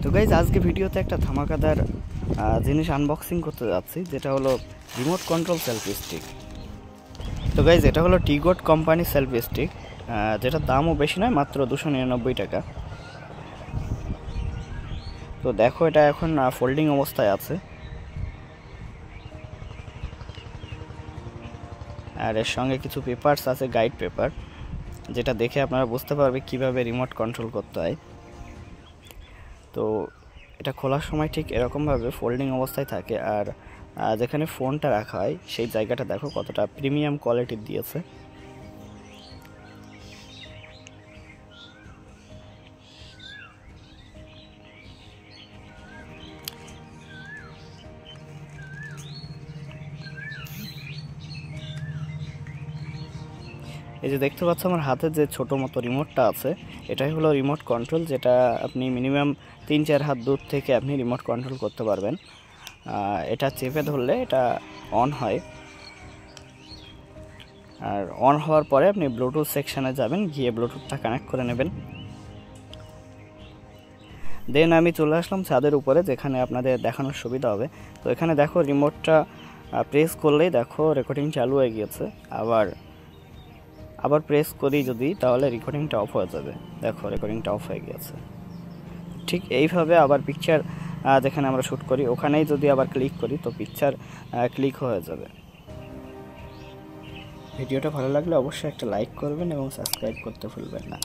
তো গাইজ আজকে ভিডিওতে একটা ধামাকাদার জিনিস আনবক্সিং করতে যাচ্ছি, যেটা হলো রিমোট কন্ট্রোল সেলফি স্টিক। তো গাইজ এটা হলো টিগোট কোম্পানির সেলফি স্টিক, যেটার দামও বেশি নয়, মাত্র 299 টাকা। তো দেখো এটা এখন ফোল্ডিং অবস্থায় আছে, আর এর সঙ্গে কিছু পেপারস আছে, গাইড পেপার, যেটা দেখে আপনারা বুঝতে পারবে কিভাবে রিমোট কন্ট্রোল করতে হয়। তো এটা খোলার সময় ঠিক এরকমভাবে ফোল্ডিং অবস্থায় থাকে, আর যেখানে ফোনটা রাখা হয় সেই জায়গাটা দেখো কতটা প্রিমিয়াম কোয়ালিটির দিয়েছে। এই যে দেখতে পাচ্ছ আমার হাতে যে ছোটো মতো রিমোটটা আছে, এটাই হলো রিমোট কন্ট্রোল, যেটা আপনি মিনিমাম 3-4 হাত দূর থেকে আপনি রিমোট কন্ট্রোল করতে পারবেন। এটা চেপে ধরলে এটা অন হয়, আর অন হওয়ার পরে আপনি ব্লুটুথ সেকশানে যাবেন, গিয়ে ব্লুটুথটা কানেক্ট করে নেবেন। দেন আমি চলে আসলাম ছাদের উপরে, যেখানে আপনাদের দেখানোর সুবিধা হবে। তো এখানে দেখো রিমোটটা প্রেস করলেই দেখো রেকর্ডিং চালু হয়ে গিয়েছে, আবার প্রেস করি যদি, তাহলে রেকর্ডিংটা অফ হয়ে যাবে। দেখো রেকর্ডিংটা অফ হয়ে গিয়েছে। ঠিক এইভাবে আবার পিকচার যেখানে আমরা শ্যুট করি ওখানেই যদি আবার ক্লিক করি, তো পিকচার ক্লিক হয়ে যাবে। ভিডিওটা ভালো লাগলে অবশ্যই একটা লাইক করবেন এবং সাবস্ক্রাইব করতে ভুলবেন না।